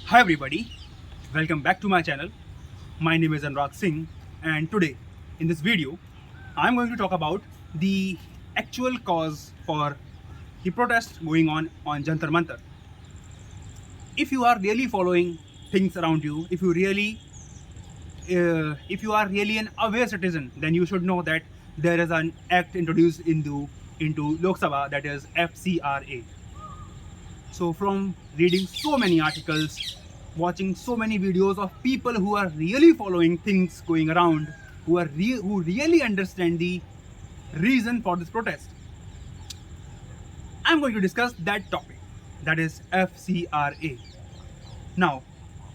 Hi everybody, welcome back to my channel. My name is Anurag Singh, and today in this video I'm going to talk about the actual cause for the protest going on Jantar Mantar. If you are really following things around you, if you are really an aware citizen, then you should know that there is an act introduced into Lok Sabha, that is FCRA. So from reading so many articles, watching so many videos of people who are really following things going around, who really understand the reason for this protest, I'm going to discuss that topic, that is FCRA. Now,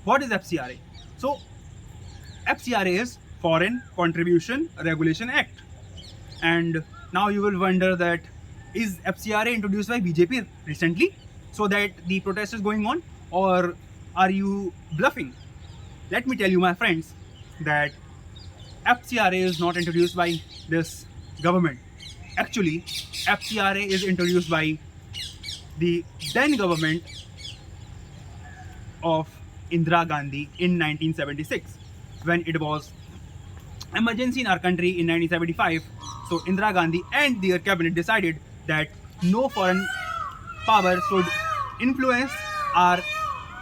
what is FCRA? So FCRA is Foreign Contribution Regulation Act. And now you will wonder that, is FCRA introduced by BJP recently so that the protest is going on, or are you bluffing? Let me tell you, my friends, that FCRA is not introduced by this government. Actually, FCRA is introduced by the then government of Indira Gandhi in 1976, when it was emergency in our country in 1975. So Indira Gandhi and their cabinet decided that no foreign power should influence our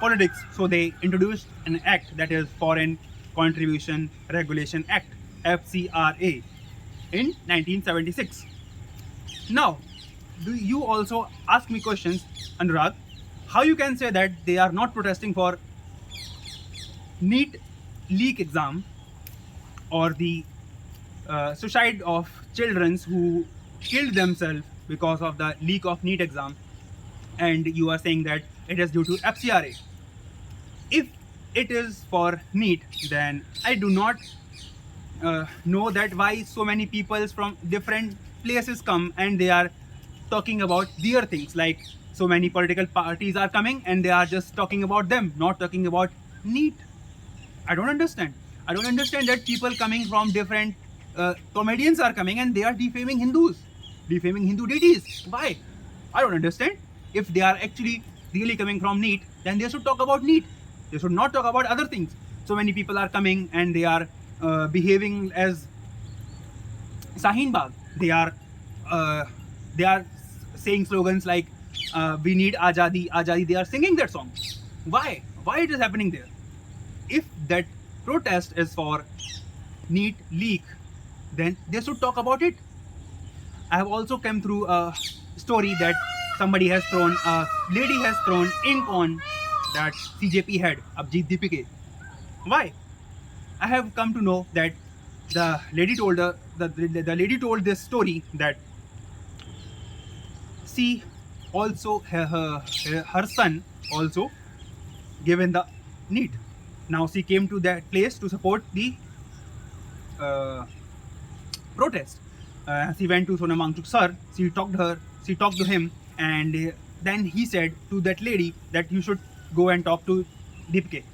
politics. So they introduced an act, that is Foreign Contribution Regulation Act, FCRA, in 1976. Now, do you also ask me questions, Anurag, how you can say that they are not protesting for NEET leak exam, or the suicide of children who killed themselves because of the leak of NEET exam, and you are saying that it is due to FCRA. If it is for NEET, then I do not know that why so many people from different places come and they are talking about their things. Like, so many political parties are coming and they are just talking about them, not talking about NEET. I don't understand. I don't understand that people coming from different comedians are coming and they are defaming Hindus, defaming Hindu deities. Why? I don't understand. If they are actually really coming from NEET, then they should talk about NEET. They should not talk about other things. So many people are coming and they are behaving as Shaheen Bagh. They are saying slogans like "We need Azadi, Azadi." They are singing that song. Why? Why it is happening there? If that protest is for NEET leak, then they should talk about it. I have also come through a story that a lady has thrown ink on that CJP head, Abhijit Deepike. Why? I have come to know that the lady told the lady told this story that she also her son also given the NEET. Now she came to that place to support the uh, protest. She went to Sonam Wangchuk sir. She talked to him, and then he said to that lady that you should go and talk to Deepike.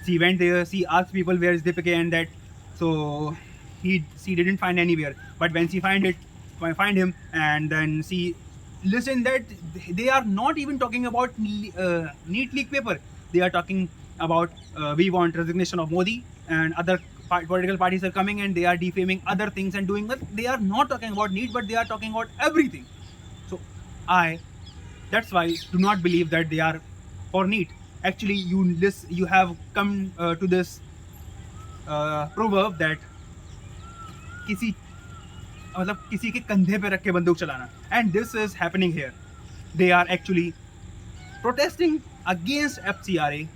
She went there. She asked people where is Deepike, and that so she didn't find anywhere. But when she find him, and then she listened that they are not even talking about NEET leak paper. They are talking about we want resignation of Modi, and other political parties are coming and they are defaming other things and doing that. They are not talking about NEET, but they are talking about everything. So that's why do not believe that they are for NEET. Actually, you have come to this proverb that किसी मतलब किसी के कंधे पे रख के बंदूक चलाना, and this is happening here. They are actually protesting against FCRA,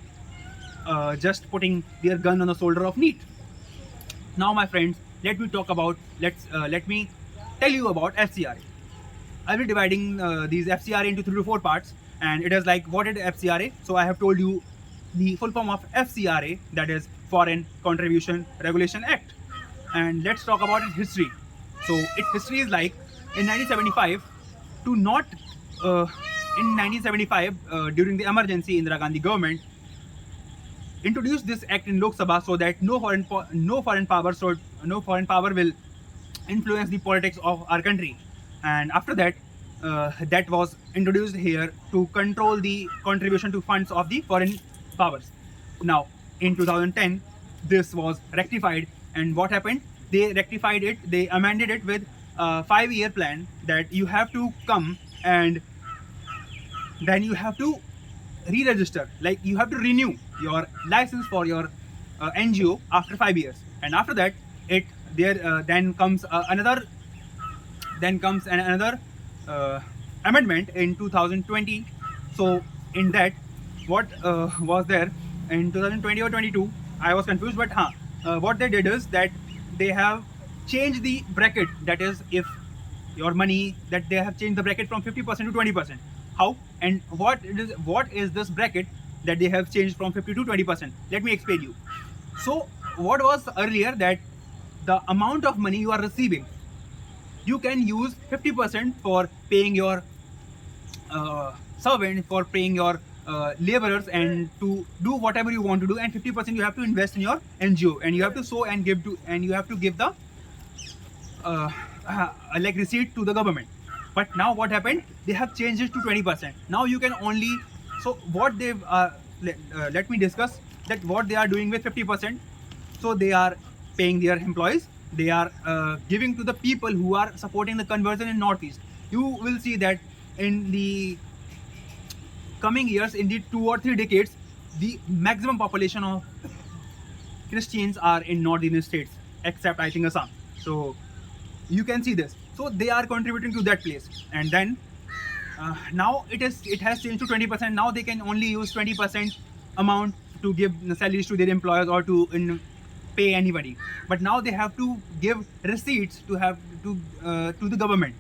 just putting their gun on the shoulder of NEET. Now, my friends, let me tell you about FCRA. I'll be dividing these FCRA into 3 to 4 parts, and it is like, what is FCRA? So I have told you the full form of FCRA, that is Foreign Contribution Regulation Act. And let's talk about its history. So its history is like, in 1975, during the emergency, Indira Gandhi government introduced this act in Lok Sabha so that no foreign power will influence the politics of our country. And after that, that was introduced here to control the contribution to funds of the foreign powers. Now, in 2010, this was rectified, and what happened? They rectified it. They amended it with a 5-year plan that you have to come and then you have to re-register. Like you have to renew your license for your NGO after 5 years, and after that, it there then comes another amendment in 2020. So in that, what was there in 2020 or 22? I was confused, but what they did is that they have changed the bracket. That is, if your money, that they have changed the bracket from 50% to 20%. How and what is this bracket that they have changed from 50 to 20%? Let me explain you. So what was earlier, that the amount of money you are receiving, you can use 50% for paying your servant, for paying your laborers, and to do whatever you want to do, and 50% you have to invest in your NGO, and you have to sow and give to, and you have to give the like receipt to the government. But now what happened? They have changed it to 20%. Now you can only, so what they've let me discuss that what they are doing with 50%. So they are paying their employees. They are giving to the people who are supporting the conversion in Northeast. You will see that in the coming years, in the 2 or 3 decades, the maximum population of Christians are in northern states, except I think Assam. So you can see this. So they are contributing to that place, and then now it has changed to 20%. Now they can only use 20% amount to give salaries to their employers or to pay anybody. But now they have to give receipts to the government.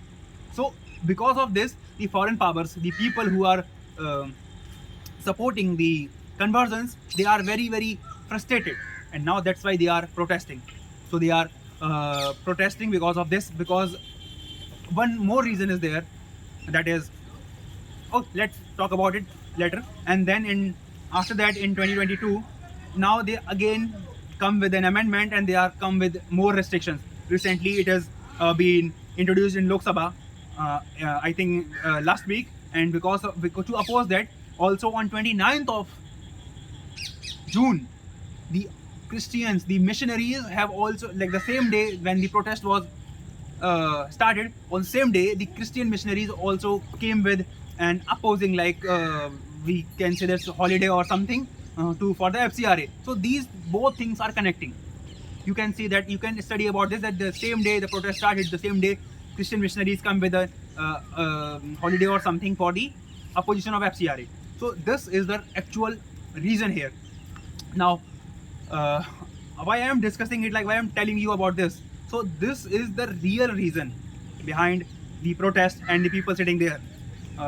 So because of this, the foreign powers, the people who are supporting the conversions, they are very, very frustrated, and now that's why they are protesting. So they are protesting because of this, because one more reason is there, that is, let's talk about it later. And then after that, in 2022, now they again come with an amendment, and they are come with more restrictions. Recently it has been introduced in Lok Sabha, I think last week, and because to oppose that, also on 29th of June, the Christians, the missionaries have also, like the same day when the protest was started, on the same day the Christian missionaries also came with an opposing, like we can say that's a holiday or something for the FCRA. So these both things are connecting. You can see that, you can study about this, that the same day the protest started, the same day Christian missionaries come with a holiday or something for the opposition of FCRA. So this is the actual reason here. Now why I am discussing it, like why I am telling you about this. So this is the real reason behind the protest and the people sitting there.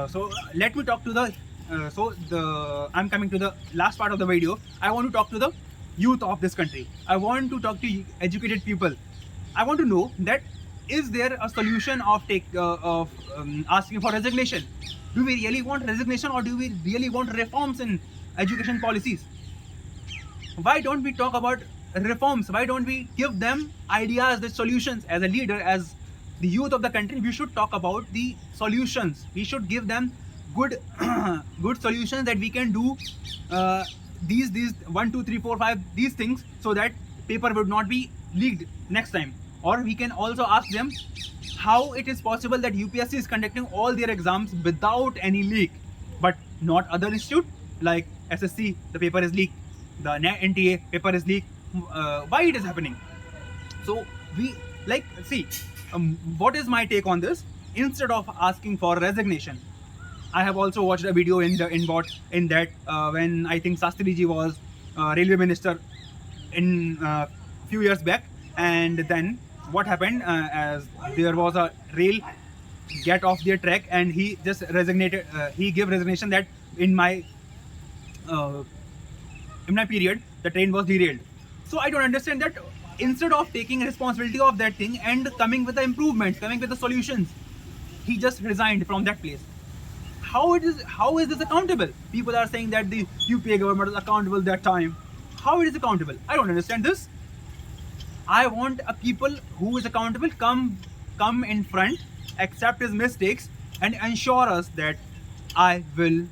So let me talk to the I'm coming to the last part of the video. I want to talk to the youth of this country. I want to talk to educated people. I want to know that, is there a solution of asking for resignation? Do we really want resignation, or do we really want reforms in education policies? Why don't we talk about reforms? Why don't we give them ideas, the solutions? As a leader, as the youth of the country, we should talk about the solutions. We should give them good good solutions, that we can do these 1 2 3 4 5 these things, so that paper would not be leaked next time. Or we can also ask them how it is possible that UPSC is conducting all their exams without any leak, but not other institute like SSC, the paper is leaked, the NTA paper is leaked. Why it is happening? So we see, what is my take on this? Instead of asking for resignation, I have also watched a video in that when I think Shastriji was railway minister in few years back, and then what happened, as there was a rail get off their track, and he just resignated. He gave resignation that in my period the train was derailed. So I don't understand that, instead of taking responsibility of that thing and coming with the improvements, coming with the solutions, he just resigned from that place. How is this accountable? People are saying that the UPA government is accountable that time. How it is accountable? I don't understand this. I want a people who is accountable come in front, accept his mistakes, and ensure us that I will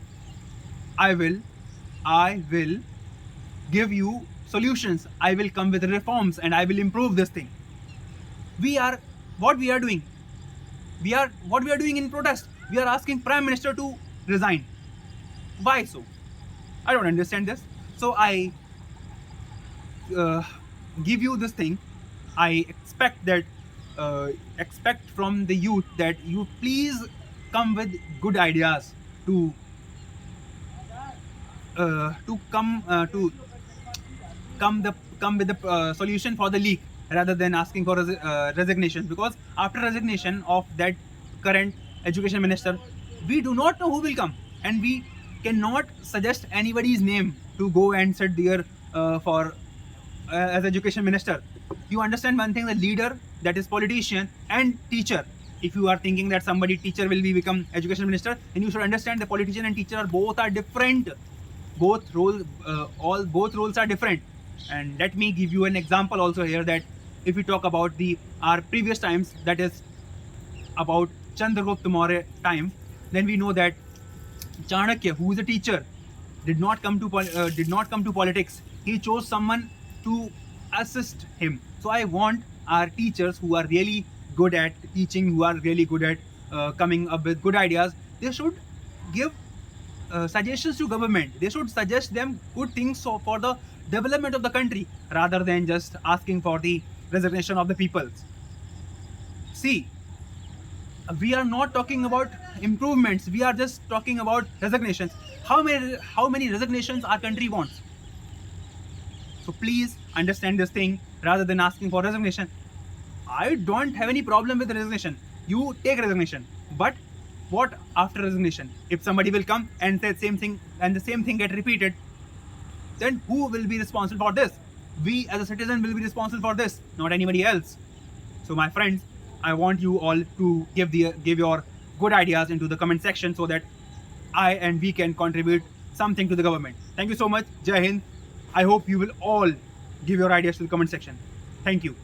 give you solutions. I will come with reforms and I will improve this thing. What we are doing. What we are doing in protest. We are asking Prime Minister to resign. Why so? I don't understand this. So I give you this thing. I expect from the youth that you please come with good ideas to come with the solution for the leak rather than asking for resignation, because after resignation of that current education minister, we do not know who will come, and we cannot suggest anybody's name to go and sit there for as education minister. You understand one thing: the leader, that is politician, and teacher. If you are thinking that somebody teacher will become education minister, then you should understand the politician and teacher are different. Both roles are different. And let me give you an example also here, that if we talk about our previous times, that is about Chandragupta Maurya time, then we know that Chanakya, who is a teacher, did not come to politics. He chose someone to assist him. So I want our teachers who are really good at teaching, who are really good at coming up with good ideas, they should give suggestions to government. They should suggest them good things for the development of the country, rather than just asking for the resignation of the people. See, we are not talking about improvements. We are just talking about resignations. How many resignations our country wants? So please understand this thing rather than asking for resignation. I don't have any problem with resignation. You take resignation, but what after resignation? If somebody will come and say the same thing and the same thing get repeated, then who will be responsible for this? We as a citizen will be responsible for this, not anybody else. So my friends, I want you all to give your good ideas into the comment section, so that I and we can contribute something to the government. Thank you so much. Jai Hind. I hope you will all give your ideas to the comment section. Thank you.